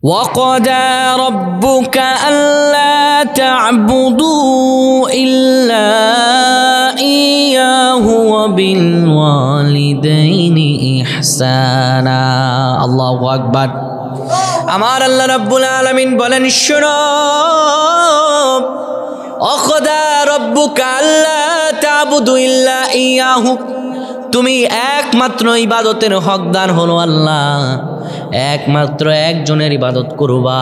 وقضى ربك ألا تعبدوا إلا إياه وبالوالدين إحسانا الله أكبر আমার আল্লাহ রাব্বুল আলামিন বলেন শোনো ওয়াকদা রাব্বুকা আল্লা তা'বুদু ইল্লা ইয়াহু তুমি একমাত্র ইবাদতের হকদার হলো আল্লাহ একমাত্র একজনের ইবাদত করবা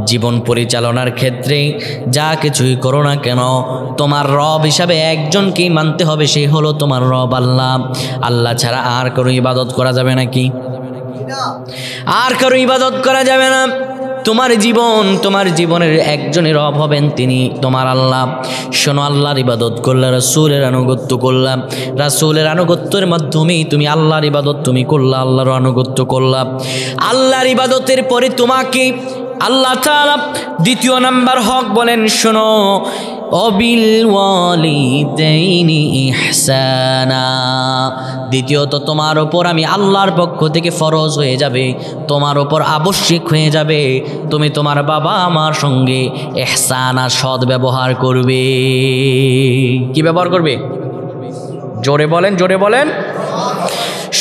জীবন পরিচালনার ক্ষেত্রে যা কিছুই করো না কেন তোমার রব হিসাবে একজনকেই মানতে হবে সেই হলো তোমার রব আল্লাহ আল্লাহ ছাড়া আর কারো ইবাদত করা যাবে নাকি আর কারো ইবাদত করা যাবে না তোমার জীবনের একজনের রব হবেন তিনি তোমার আল্লাহ শোনো আল্লাহর ইবাদত করলে রাসূলের আনুগত্য করলাম রাসূলের আনুগত্যের মাধ্যমেই তুমি আল্লাহর ইবাদত তুমি করলা আল্লাহর আনুগত্য করলা আল্লাহর ইবাদতের পরে তোমাকে আল্লাহ তাআলা দ্বিতীয় নাম্বার হক বলেন শোনো অবিল ওয়ালিদাইনি ইহসানা দ্বিতীয়ত তোমার উপর আমি আল্লাহর পক্ষ থেকে ফরজ হয়ে যাবে তোমার উপর আবশ্যিক হয়ে যাবে তুমি তোমার বাবা আমার সঙ্গে ইহসানা সৎ ব্যবহার করবে কি ব্যবহার করবে জোরে বলেন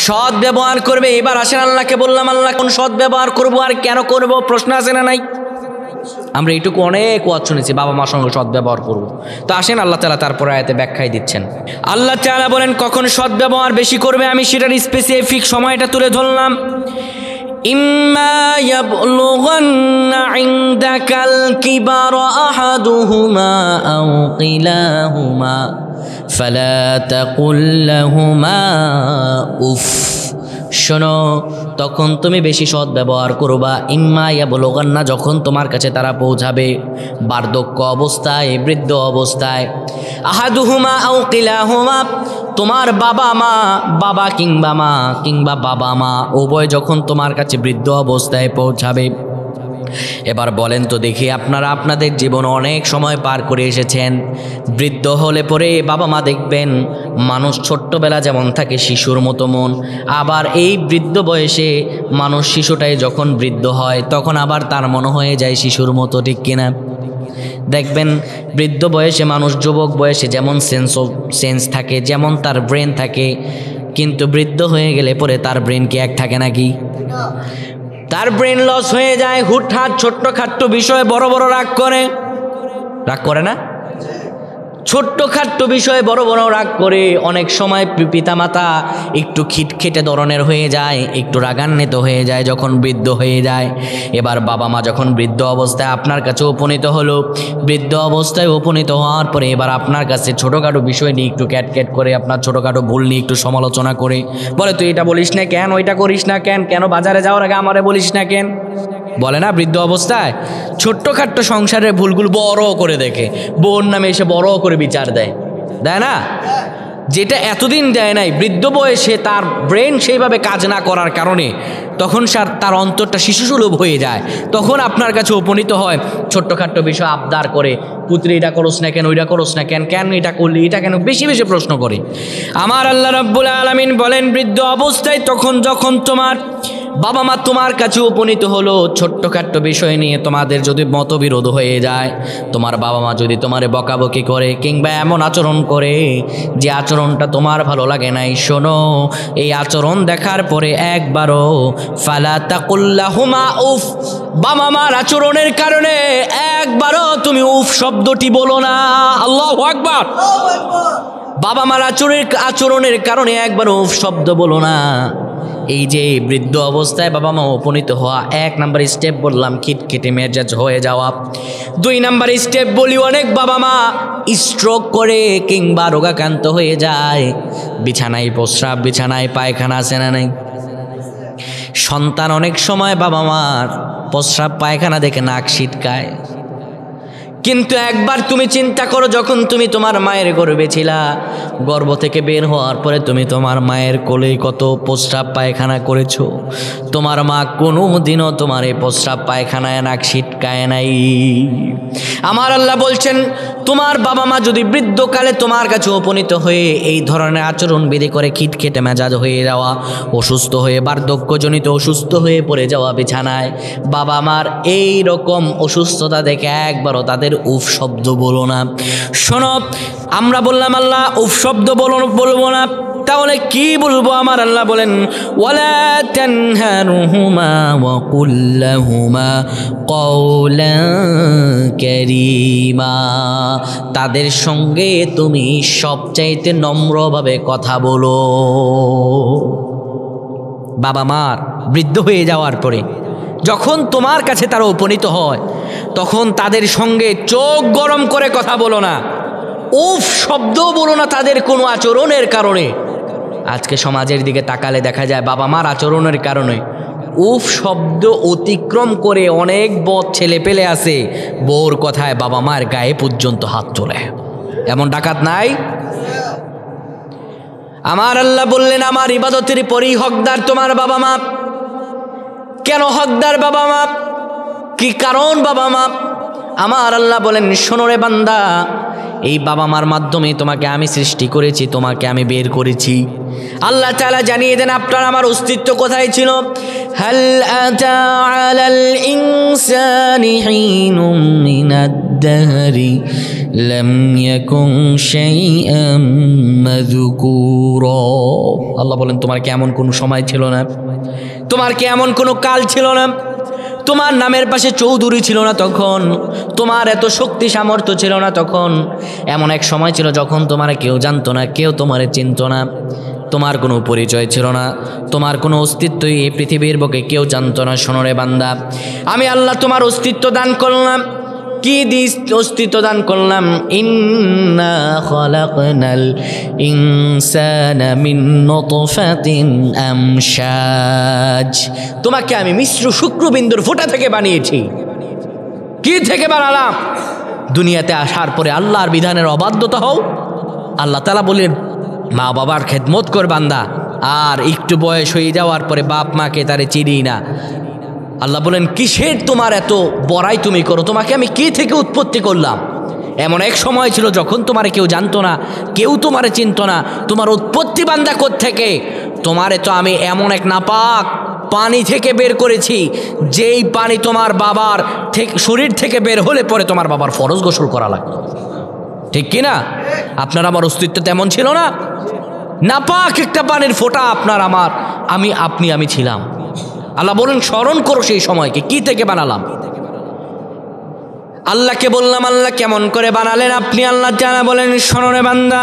সৎ ব্যবহার করবে এবার আসেন আল্লাহকে বললাম আল্লাহ কোন সৎ ব্যবহার করব আর কেন করব প্রশ্ন আছে না নাই আমরা এইটুকু অনেক ওয়াজ শুনেছি বাবা মার সঙ্গে সৎ ব্যবহার করব তো আসেন আল্লাহ তাআলা তারপরে আয়াতে ব্যাখ্যায় দিচ্ছেন আল্লাহ তাআলা বলেন কখন সৎ ব্যবহার বেশি করবে আমি সেটার স্পেসিফিক সময়টা তুলে ধরলাম ইম্মা ইয়াবলুগান্না ইনদাকাল কিবারা আহাদুহুমা আও কিলাহুমা ফালা তাকুল লাহুমা উফ শোনো তখন তুমি বেশি সৎ ব্যবহার করবা ইম্মা ইয়াবলুগান্না যখন তোমার কাছে তারা পৌঁছাবে বার্ধক্য অবস্থায় বৃদ্ধ অবস্থায় আহাদুহুমা আও কিলাহুমা তোমার বাবা কিংবা বাবা মা উভয় যখন তোমার কাছে বৃদ্ধ অবস্থায় পৌঁছাবে এবার বলেন তো দেখি আপনারা আপনাদের জীবন অনেক সময় পার করে এসেছেন বৃদ্ধ হলে পরে বাবা মা দেখবেন মানুষ ছোট্টবেলা যেমন থাকে শিশুর মতো মন আবার এই বৃদ্ধ বয়সে মানুষ শিশুটাই যখন বৃদ্ধ হয় তখন আবার তার মনে হয়ে যায় শিশুর মতো ঠিক কিনা দেখবেন বৃদ্ধ বয়সে মানুষ যুবক বয়সে যেমন সেন্স থাকে যেমন তার ব্রেন থাকে কিন্তু বৃদ্ধ হয়ে গেলে পরে তার ব্রেন কি এক থাকে নাকি তার ব্রেন লস হয়ে যায় হুটহাট ছোট্টখাট্ট বিষয়ে বড় বড় রাগ করে না ছোট্টখাট্ট বিষয়ে বড় বড় রাগ করে অনেক সময় পিতামাতা একটু খিটখিটে ধরনের হয়ে যায় একটু রাগান্বিত হয়ে যায় যখন বৃদ্ধ হয়ে যায় এবার বাবা মা যখন বৃদ্ধ অবস্থায় আপনার কাছে উপনীত হলো বৃদ্ধ অবস্থায় উপনীত হওয়ার পরে এবার আপনার কাছে ছোটোখাটো বিষয় নিয়ে একটু ক্যাট করে আপনার ছোটোখাটো ভুল নিয়ে একটু সমালোচনা করে বলে তুই এটা বলিস না কেন ওইটা করিস না কেন বাজারে যাওয়ার আগে আমারে বলিস না কেন বলে না বৃদ্ধ অবস্থায় ছোট্টখাট্ট সংসারের ভুলগুলো বড় করে দেখে বোন নামে এসে বড় করে বিচার দেয় না যেটা এতদিন দেয় নাই বৃদ্ধ বয়সে তার ব্রেন সেইভাবে কাজ না করার কারণে তখন তার অন্তরটা শিশুসুলভ হয়ে যায় তখন আপনার কাছে উপনীত হয় ছোট্টখাট্ট বিষয় আবদার করে পুত্র এটা করোস না কেন ওইটা করোস না কেন এটা করলি এটা কেন বেশি বেশি প্রশ্ন করে আমার আল্লাহ রাব্বুল আলামিন বলেন বৃদ্ধ অবস্থায় তখন যখন তোমার বাবা মা তোমার কাছে উপনীত হলো ছোট্টখাট্ট বিষয় নিয়ে তোমাদের যদি মতবিরোধ হয়ে যায় তোমার বাবা মা যদি তোমারে বকাবকি করে কিংবা এমন আচরণ করে যে আচরণটা তোমার ভালো লাগে নাই শোনো এই আচরণ দেখার পরে একবারও ফালা তাকুল লাহুমা উফ বাবা মার আচরণের কারণে একবারও তুমি উফ শব্দটি বলো না আল্লাহু আকবার বাবা মার আচরণের কারণে একবারও উফ শব্দ বলো না এই যে বৃদ্ধ অবস্থায় বাবা মা উপনীত হওয়া এক নাম্বার স্টেপ বললাম খিটখিটে মেজাজ হয়ে যাওয়া দুই নাম্বার স্টেপ বলি অনেক বাবা মা স্ট্রোক করে কিংবা রোগাক্রান্ত হয়ে যায় বিছানায় প্রস্রাব বিছানায় পায়খানা আছে না নাই সন্তান অনেক সময় বাবা মার প্রস্রাব পায়খানা দেখে নাক ছিটকায় কিন্তু একবার তুমি চিন্তা করো, যখন তুমি তোমার মায়ের গর্ভে ছিলা, গর্ভ থেকে বের হওয়ার পরে তুমি তোমার মায়ের কোলে কত প্রস্রাব পায়খানা করেছো। তোমার মা কোনো দিনও তোমার এই প্রস্রাব পায়খানায় নাক ছিটকায় নাই। আমার আল্লাহ বলছেন, তোমার বাবা মা যদি বৃদ্ধকালে তোমার কাছে উপনীত হয়ে এই ধরনের আচরণ বিধি করে, খিটখেটে মেজাজ হয়ে যাওয়া, অসুস্থ হয়ে বার্ধক্যজনিত অসুস্থ হয়ে পড়ে যাওয়া বিছানায়, বাবা মার এই রকম অসুস্থতা দেখে একবারও তাদের উফ শব্দ বলো না। শোনো, আমরা বললাম আল্লাহ উফ শব্দ বলবো না, তাহলে কি বলবো? আমার আল্লাহ বলেন, ওয়ালা তানহারুহুমা ওয়া কুল লাহুমা কওলান কারীমা। তাদের সঙ্গে তুমি সবচাইতে নম্রভাবে কথা বলো। বাবা মার বৃদ্ধ হয়ে যাওয়ার পরে যখন তোমার কাছে তারা উপনীত হয়, তখন তাদের সঙ্গে চোখ গরম করে কথা বলো না, উফ শব্দ বলো না তাদের কোনো আচরণের কারণে। আজকে সমাজের দিকে তাকালে দেখা যায় বাবা মার আচরণের কারণে উফ শব্দ অতিক্রম করে অনেক বদ ছেলে পেলে আছে, বউর কথায় বাবা মার গায়ে পর্যন্ত হাত তোলে। এমন ডাকাত নাই? আমার আল্লাহ বললেন, আমার ইবাদতের পরই হকদার তোমার বাবা মা। কেন হকদার বাবা মা? কি কারণ বাবা মা? আমার আল্লাহ বলেন, শোনো রে বান্দা, এই বাবা মার মাধ্যমে তোমাকে আমি সৃষ্টি করেছি, তোমাকে আমি বের করেছি। আল্লাহ তাআলা জানিয়ে দেন আপনার আমার অস্তিত্ব কোথায় ছিল। হাল আতা আলাল ইনসানি হিনুম মিনাদ দাহরি লাম ইয়াকুন শাইআম মাযকুরা। আল্লাহ বলেন, তোমার কি এমন কোনো সময় ছিল না? তোমার কি এমন কোনো কাল ছিল না? তোমার নামের পাশে চৌধুরী ছিল না তখন? তোমার এত শক্তি সামর্থ্য ছিল না তখন? এমন এক সময় ছিল যখন তোমার কেউ জানতো না, কেউ তোমার চিনতো না, তোমার কোনো পরিচয় ছিল না, তোমার কোনো অস্তিত্বই এই পৃথিবীর বুকে কেউ জানতো না। শোনো রে বান্দা, আমি আল্লাহ তোমার অস্তিত্ব দান করলাম। কি দিস অস্তিত্ব দান করলাম? ইন্না খালাকনাল ইনসানা মিন নুতফাতিন আমশাজ। তোমাকে আমি মিশ্র শুক্রবিন্দুর ফোঁটা থেকে বানিয়েছি। কি থেকে বানালাম? দুনিয়াতে আসার পরে আল্লাহর বিধানের অবাধ্যতা হও। আল্লাহ তাআলা বলেন, মা বাবার খেদমত কর বান্দা। আর একটু বয়স হয়ে যাওয়ার পরে বাপ মাকে তারে চিনি না। আল্লাহ বলেন, কিসের তোমার এত বড়াই তুমি করো? তোমাকে আমি কি থেকে উৎপত্তি করলাম? এমন এক সময় ছিল যখন তোমারে কেউ জানতো না, কেউ তোমারে চিনতো না। তোমার উৎপত্তি বান্দা কোত্থেকে? তোমারে তো আমি এমন এক নাপাক পানি থেকে বের করেছি, যেই পানি তোমার বাবার শরীর থেকে বের হলে পরে তোমার বাবার ফরজ গোসল করা লাগতো। ঠিক কিনা? আপনার আমার অস্তিত্ব তেমন ছিল না। নাপাক একটা পানির ফোঁটা আপনার আমার, আমি ছিলাম। আল্লাহ বলেন, স্মরণ করো সেই সময়কে, কি থেকে বানালাম। আল্লাহকে বললাম, আল্লাহ কেমন করে বানালেন আপনি? আল্লাহ তাআলা বলেন, শোনো রে বান্দা,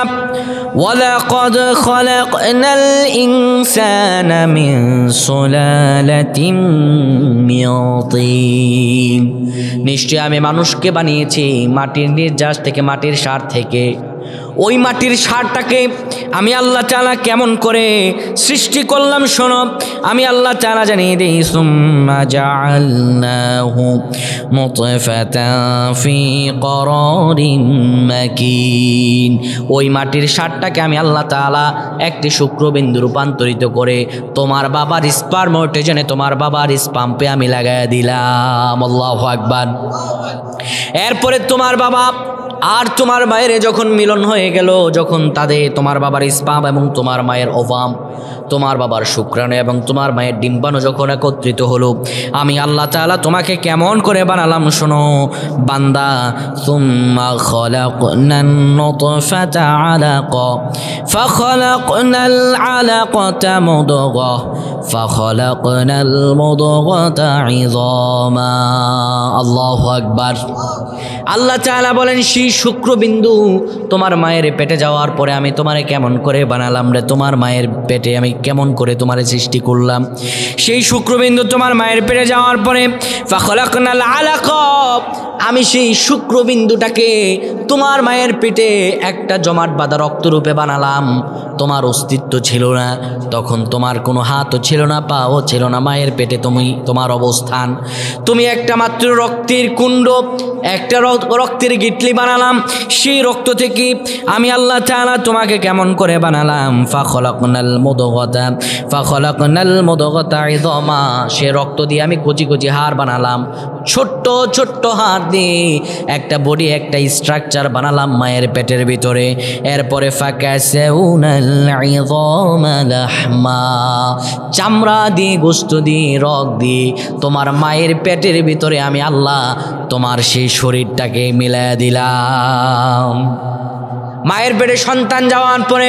ওয়ালাকাদ খালাকনাল ইনসানা মিন সুলালাতিন মিন তিন। নিশ্চয় আমি মানুষকে বানিয়েছি মাটির নির্যাস থেকে, মাটির সার থেকে। ওই মাটির সারটাকে আমি আল্লাহ তাআলা কেমন করে সৃষ্টি করলাম শোনো। আমি আল্লাহ তাআলা জানিয়ে দিই, সুম্মা জাআলনাহু মুতফাতান ফি করারিন মাকিন। ওই মাটির সারটাকে আমি আল্লাহ তাআলা একটি শুক্রবিন্দু রূপান্তরিত করে তোমার বাবার স্পার্মোটেজনে, তোমার বাবার স্পাম্পে আমি লাগাইয়া দিলাম। আল্লাহু আকবার। এরপরে তোমার বাবা আর তোমার মায়ের যখন মিলন হয়ে গেল, যখন তোমার বাবার স্পাম এবং তোমার মায়ের ওভাম, তোমার বাবার শুক্রাণু এবং তোমার মায়ের ডিম্বাণু যখন একত্রিত হলো, আমি আল্লাহ তাআলা তোমাকে কেমন করে বানালাম শোনো বান্দা। সুম্মা খালাকনান নুতফাতা আলাকা ফাখালাকনাল আলাকাতা মুদগাহ ফাখালাকনাল মুদগাতা ইযামা। আল্লাহু আকবার। আল্লাহ তাআলা বলেন, সেই শুক্রবিন্দু তোমার মায়ের পেটে যাওয়ার পরে আমি তোমারে কেমন করে বানালাম রে। তোমার মায়ের পেটে আমি কেমন করে তোমারে সৃষ্টি করলাম। সেই শুক্রবিন্দু তোমার মায়ের পেটে যাওয়ার পরে ফাখালাকনাল আলাকা, আমি সেই শুক্রবিন্দুটাকে তোমার মায়ের পেটে একটা জমাট বাঁধা রক্তরূপে বানালাম। তোমার অস্তিত্ব ছিল না, তখন তোমার কোনো হাতও ছিল না, পাও ছিল না, মায়ের পেটে তোমার অবস্থান। তুমি একটা মাত্র রক্তের কুণ্ড, একটা রক্তের গিটলি বানালাম। সেই রক্ত থেকে আমি আল্লাহ তাআলা তোমাকে কেমন করে বানালাম, ফাখলাকনাল মুদগাতা ইযামা, সে রক্ত দিয়ে আমি কচি কচি হাড় বানালাম, ছোট্ট ছোট্ট হাড় দিয়ে একটা বডি, একটা স্ট্রাকচার বানালাম মায়ের পেটের ভিতরে। এরপরে ফাকাসাউনাল ইযামা লাহমা, চামড়া দিয়ে, গোশত দিয়ে, রগ দিয়ে তোমার মায়ের পেটের ভিতরে আমি আল্লাহ তোমার সেই শরীরটাকে মিলাইয়া দিলাম। মায়ের পেটে সন্তান যাওয়ার পরে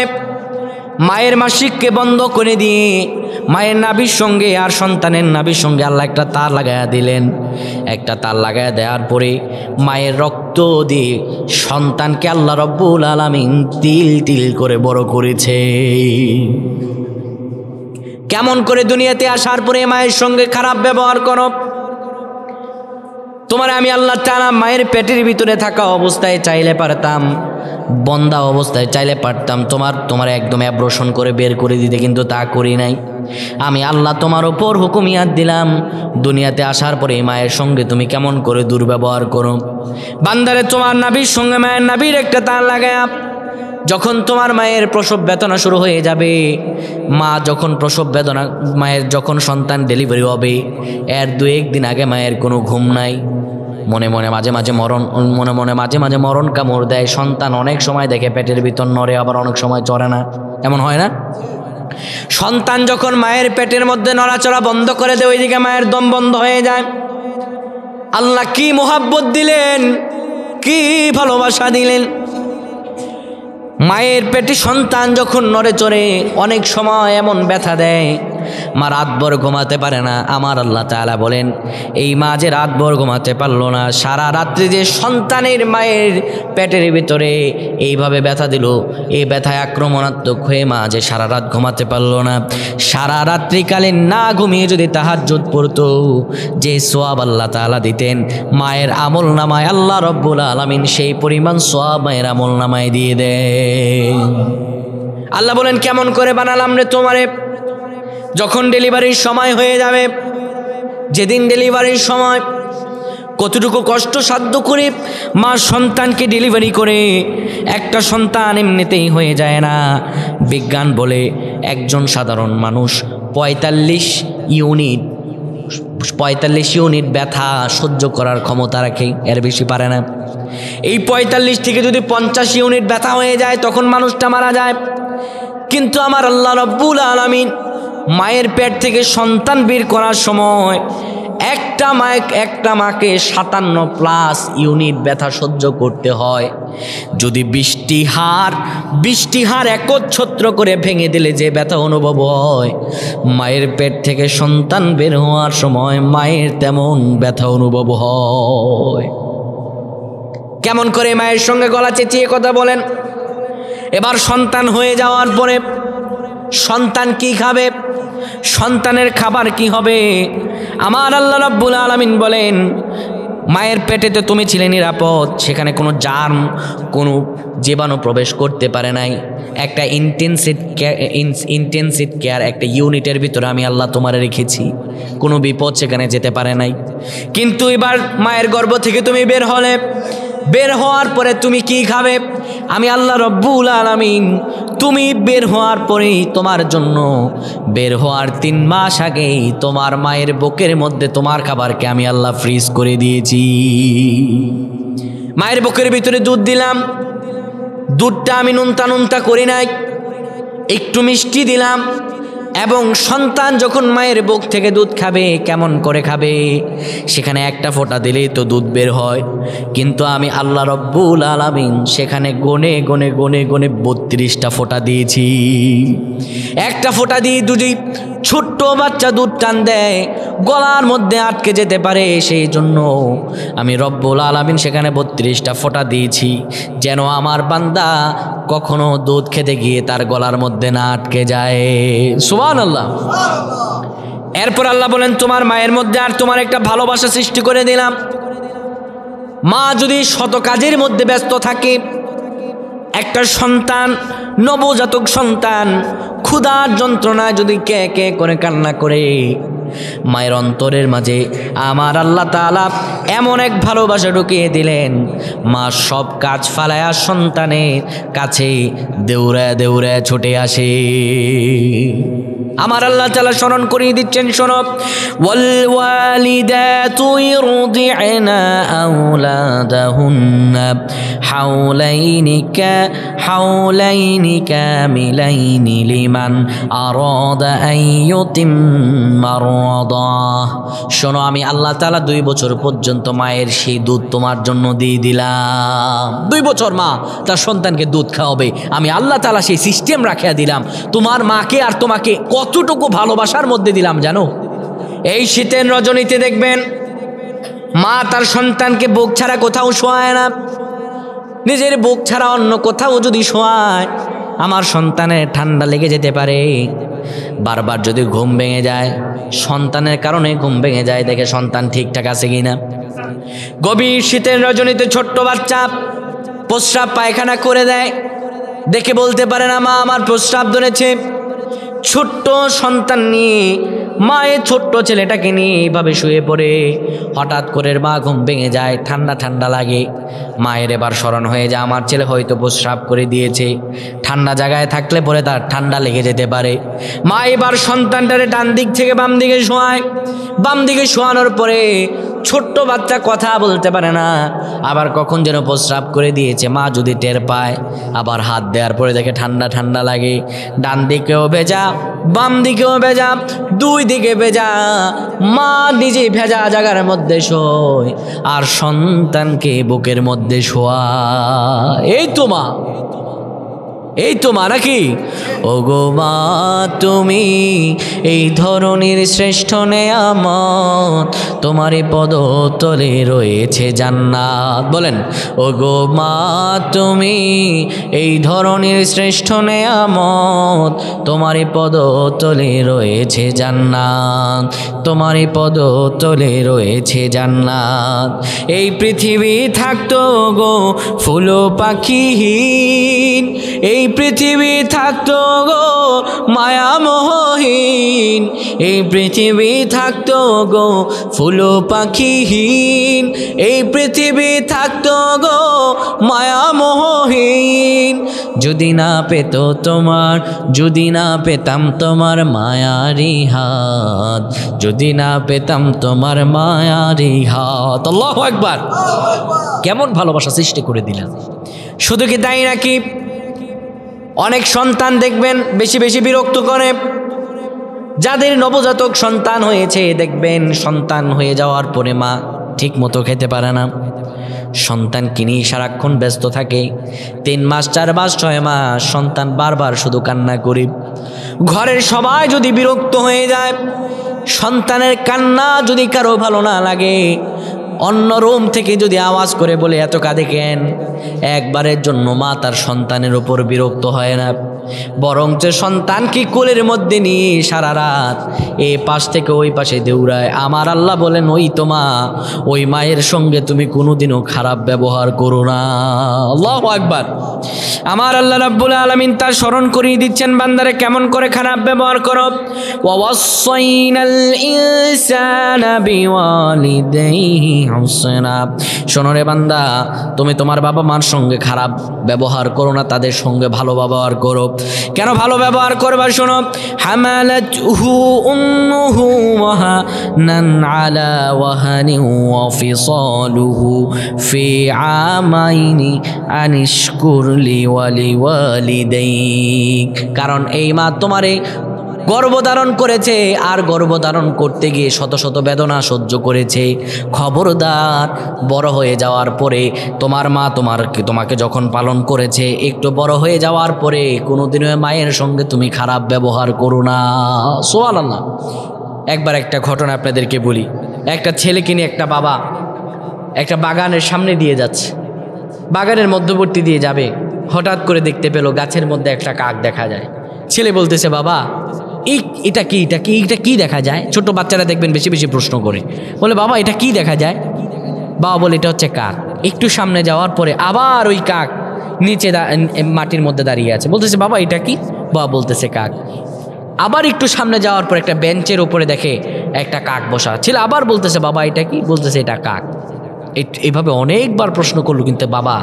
মায়ের মাসিককে বন্ধ করে দিয়ে মায়ের নাভির সঙ্গে আর সন্তানের নাভির সঙ্গে আল্লাহ একটা তার লাগাইয়া দিলেন। একটা তার লাগাইয়া দেওয়ার পরে মায়ের রক্ত দিয়ে সন্তানকে আল্লাহ রব্বুল আলামিন তিল তিল করে বড় করেছে। কেমন করে দুনিয়াতে আসার পরে মায়ের সঙ্গে খারাপ ব্যবহার করো? তোমার আমি আল্লাহ তাআলা মায়ের পেটের ভিতরে থাকা অবস্থায় চাইলে পারতাম, বন্দা অবস্থায় চাইলে পারতাম তোমার একদম অ্যাব্রোশন করে বের করে দিতে, কিন্তু তা করি নাই। আমি আল্লাহ তোমার ওপর হুকুমিয়াত দিলাম, দুনিয়াতে আসার পরে মায়ের সঙ্গে তুমি কেমন করে দুর্ব্যবহার করো। বান্দারে তোমার নাভির সঙ্গে মায়ের নাভির একটা তার লাগায়া যখন তোমার মায়ের প্রসব বেদনা শুরু হয়ে যাবে, মা যখন প্রসব বেদনা, মায়ের যখন সন্তান ডেলিভারি হবে, এর 2-1 দিন আগে মায়ের কোনো ঘুম নাই, মনে মনে মাঝে মাঝে মরণ কামড় দেয়। সন্তান অনেক সময় দেখে পেটের ভিতর নড়ে, আবার অনেক সময় চড়ে না, এমন হয় না? সন্তান যখন মায়ের পেটের মধ্যে নড়াচড়া বন্ধ করে দেয়, ওইদিকে মায়ের দম বন্ধ হয়ে যায়। আল্লাহ কি মোহাব্বত দিলেন, কি ভালোবাসা দিলেন। মায়ের পেটে সন্তান যখন নড়ে চড়ে অনেক সময় এমন ব্যথা দেয়, মা রাতভর ঘুমাতে পারে না। আমার আল্লাহ তাআলা বলেন, এই মা যে রাতভর ঘুমাতে পারলো না, সারা রাত্রি যে সন্তানের মায়ের পেটের ভিতরে এইভাবে ব্যথা দিল, এই ব্যথায় আক্রমণাত্মক হয়ে মা যে সারা রাত ঘুমাতে পারলো না, সারা রাত্রিকালীন না ঘুমিয়ে যদি তাহাজ্জুদ পড়তো, যে সওয়াব আল্লাহ তাআলা দিতেন মায়ের আমল নামায়, আল্লাহ রব্বুল আলামিন সেই পরিমাণ সওয়াব মায়ের আমল নামায় দিয়ে দেন। আল্লাহ বলেন, কেমন করে বানালাম রে তোমারে। যখন ডেলিভারির সময় হয়ে যাবে, যেদিন ডেলিভারির সময়, কতটুকু কষ্ট সাধ্য করে মা সন্তানকে ডেলিভারি করে। একটা সন্তান এমনিতেই হয়ে যায় না। বিজ্ঞান বলে একজন সাধারণ মানুষ 45 ইউনিট ব্যথা সহ্য করার ক্ষমতা রাখে, এর বেশি পারে না। এই 45 থেকে যদি 50 ইউনিট ব্যথা হয়ে যায়, তখন মানুষটা মারা যায়। কিন্তু আমার আল্লাহ রব্বুল আলামিন মায়ের পেট থেকে সন্তান বের করার সময় একটা মাকে 57+ ইউনিট ব্যথা সহ্য করতে হয়। যদি 20টি হাড় একচ্ছত্র করে ভেঙে দিলে যে ব্যথা অনুভব হয়, মায়ের পেট থেকে সন্তান বের হওয়ার সময় মায়ের তেমন ব্যথা অনুভব হয়। কেমন করে মায়ের সঙ্গে গলা চেঁচিয়ে কথা বলেন। এবার সন্তান হয়ে যাওয়ার পরে সন্তান কি খাবে, সন্তানের খাবার কি হবে? আমার আল্লাহ রাব্বুল আলামিন বলেন, মায়ের পেটেতে তুমি ছিলে নিরাপদ, সেখানে কোনো জার্ম, কোনো জীবাণু প্রবেশ করতে পারে নাই। একটা ইন্টেনসিভ কেয়ার একটা ইউনিটের ভিতরে আমি আল্লাহ তোমার রেখেছি, কোনো বিপদ সেখানে যেতে পারে নাই। কিন্তু এবার মায়ের গর্ভ থেকে তুমি বের হলে, বের হওয়ার পরে তুমি কি খাবে? আমি আল্লাহ রব্বুল আলামিন তুমি বের হওয়ার পরেই তোমার জন্য বের হওয়ার 3 মাস আগেই তোমার মায়ের বুকের মধ্যে তোমার খাবারকে আমি আল্লাহ ফ্রিজ করে দিয়েছি। মায়ের বুকের ভিতরে দুধ দিলাম, দুধটা আমি নুনতা করি নাই, একটু মিষ্টি দিলাম। এবং সন্তান যখন মায়ের বুক থেকে দুধ খাবে, কেমন করে খাবে? সেখানে একটা ফোঁটা দিলেই তো দুধ বের হয়, কিন্তু আমি আল্লাহ রব্বুল আলামিন সেখানে গনে 32টা ফোঁটা দিয়েছি। একটা ফোঁটা দিয়ে যদি ছোট্ট বাচ্চা দুধ টান দেয়, গলার মধ্যে আটকে যেতে পারে, সেই জন্য আমি রব্বুল আলামিন সেখানে 32টা ফোঁটা দিয়েছি, যেন আমার বান্দা কখনো দুধ খেতে গিয়ে তার গলার মধ্যে না আটকে যায়। সুবহানাল্লাহ। এরপর আল্লাহ বলেন, তোমার মায়ের মধ্যে আর তোমার একটা ভালোবাসা সৃষ্টি করে দিলাম। মা যদি শত কাজের মধ্যে ব্যস্ত থাকে, একটা সন্তান নবজাতক সন্তান ক্ষুধার যন্ত্রণায় যদি কে কে করে কান্না করে, মায়ের অন্তরের মাঝে আমার আল্লাহ তাআলা এমন এক ভালোবাসা ঢুকিয়ে দিলেন, মা সব কাজ ফালায়া সন্তানের কাছে দৌড়ায় দৌড়ায় ছুটে আসে। আমার আল্লাহ তাআলা স্মরণ করিয়ে দিচ্ছেন, শোনো, ওয়াল ওয়ালিদাতু ইরদি'না আওলাদাহুন্না হাওলাইনি কামিলাইনি লিমান আরাদা আন ইউতিম্মা রাদাহ। শোনো, আমি আল্লাহ তাআলা 2 বছর পর্যন্ত মায়ের সেই দুধ তোমার জন্য দিয়ে দিলাম। 2 বছর মা তার সন্তানকে দুধ খাওয়াবে, আমি আল্লাহ তাআলা সেই সিস্টেম রাখিয়া দিলাম। তোমার মাকে আর তোমাকে কতটুকু ভালোবাসার মধ্যে দিলাম জানো? এই শীতের রজনীতে দেখবেন মা তার সন্তানকে বুক ছাড়া কোথাও শোয়ায় না। নিজের বুক ছাড়া অন্য কোথাও যদি শোয়ায়, আমার সন্তানের ঠান্ডা লেগে যেতে পারে। বারবার যদি ঘুম ভেঙে যায়, সন্তানের কারণে ঘুম ভেঙে যায়, দেখে সন্তান ঠিকঠাক আছে কিনা। গভীর শীতের রজনীতে ছোট্ট বাচ্চা প্রস্রাব পায়খানা করে দেয়, দেখে বলতে পারে না মা আমার প্রস্রাব ধরেছে। ছোট্ট সন্তান নিয়ে মায়ের ছোট্ট ছেলেটাকে নিয়ে এইভাবে শুয়ে পড়ে, হঠাৎ করে মা ঘুম ভেঙে যায়, ঠান্ডা ঠান্ডা লাগে। মায়ের এবার স্মরণ হয়ে যায় আমার ছেলে হয়তো প্রস্রাব করে দিয়েছে, ঠান্ডা জায়গায় থাকলে পরে তার ঠান্ডা লেগে যেতে পারে। মা এবার সন্তানটারে ডান দিক থেকে বাম দিকে শোয়ায়। বাম দিকে শোয়ানোর পরে ছোট্ট বাচ্চা কথা বলতে পারে না, আবার কখন যেন প্রস্রাব করে দিয়েছে মা যদি টের পায়, আবার হাত দেওয়ার পরে দেখে ঠান্ডা ঠান্ডা লাগে। ডান দিকেও ভেজা, বাম দিকেও ভেজা, 2 দিকে ভেজা। মা নিজে ভেজা জায়গার মধ্যে শোয় আর সন্তানকে বুকের মধ্যে শোয়ায়। এই তো মা নাকি? ওগো মা তুমি এই ধরনের শ্রেষ্ঠ নেয়ামত, তোমারই পদতলে রয়েছে জান্নাত। বলেন, ওগো মা তুমি এই ধরনের শ্রেষ্ঠ নেয়ামত, তোমারই পদতলে রয়েছে জান্নাত, তোমারই পদতলে রয়েছে জান্নাত। এই পৃথিবী থাকতো গো ফুল পাখিহীন, এই পৃথিবী থাকতো গো মায়ামোহহীন, এই পৃথিবী থাকতো গো ফুল পাখিহীন, এই পৃথিবী থাকতো গো মায়ামোহহীন। যদি না পেত তোমার, যদি না পেতাম তোমার মায়ারি হাত, যদি না পেতাম তোমার মায়ারি হাত। আল্লাহু আকবার! কেমন ভালোবাসা সৃষ্টি করে দিলেন। শুধু কি তাই নাকি, অনেক সন্তান দেখবেন বেশি বেশি বিরক্ত করে। যাদের নবজাতক সন্তান হয়েছে দেখবেন সন্তান হয়ে যাওয়ার পরে মা ঠিক মতো খেতে পারে না, সন্তানকে নিয়ে সারাক্ষণ ব্যস্ত থাকে। 3 মাস 4 মাস 6 মাস সন্তান বারবার শুধু কান্না করে। ঘরের সবাই যদি বিরক্ত হয়ে যায়, সন্তানের কান্না যদি কারো ভালো না লাগে, অন্য রুম থেকে যদি আওয়াজ করে বলে এত কাঁদে কেন, একবারের জন্য মা তার সন্তানের উপর বিরক্ত হয় না, বরঞ্চ সন্তানকে কোলের মধ্যে নিয়ে সারা রাত এই পাশ থেকে ওই পাশে দৌড়ায়। আমার আল্লাহ বলেন, ওই তো মা, ওই মায়ের সঙ্গে তুমি কোনোদিনও খারাপ ব্যবহার করো না। আল্লাহু আকবার! আমার আল্লাহ রাব্বুল আলামিন তার স্মরণ করিয়ে দিচ্ছেন বান্দারে কেমন করে খারাপ ব্যবহার করো। ওয়াসাইনাল ইনসানা বিওয়ালিদাইহি হুসনা। শোনো রে বান্দা, তুমি তোমার বাবা মার সঙ্গে খারাপ ব্যবহার করো না, তাদের সঙ্গে ভালো ব্যবহার করো। কেন ভালো ব্যবহার করবা? শোনো, হামালাতহু উম্মুহু ওয়াহানান আলা ওয়াহানিন ওয়া ফিসালুহু ফি আমাইনি আনিশকুর লি ওয়ালিওয়ালিদাইক। কারণ এই মা তোমারে গর্ভধারণ করেছে, আর গর্ভধারণ করতে গিয়ে শত শত বেদনা সহ্য করেছে। খবরদার, বড় হয়ে যাওয়ার পরে তোমার মা তোমাকে যখন পালন করেছে, একটু বড় হয়ে যাওয়ার পরে কোনোদিনও মায়ের সঙ্গে তুমি খারাপ ব্যবহার করো না। সুবহানাল্লাহ! একবার একটা ঘটনা আপনাদেরকে বলি। একটা ছেলেকে নিয়ে একটা বাবা একটা বাগানের সামনে দিয়ে যাচ্ছে, বাগানের মধ্যবর্তী দিয়ে যাবে, হঠাৎ করে দেখতে পেল গাছের মধ্যে একটা কাক দেখা যায়। ছেলে বলতেছে, বাবা এটা কি দেখা যায়? ছোট বাচ্চারা দেখবেন বেশি বেশি প্রশ্ন করে, বলে বাবা এটা কি দেখা যায়? বাবা বলে এটা হচ্ছে কাক। একটু সামনে যাওয়ার পরে আবার ওই কাক নিচে মাটির মধ্যে দাঁড়িয়ে আছে, বলতেছে বাবা এটা কি? বাবা বলতেছে কাক। আবার একটু সামনে যাওয়ার পর একটা বেঞ্চের উপরে দেখে একটা কাক বসা ছিল, আবার বলতেছে বাবা এটা কি? বলতেছে এটা কাক। এইভাবে অনেকবার প্রশ্ন করলো, কিন্তু বাবা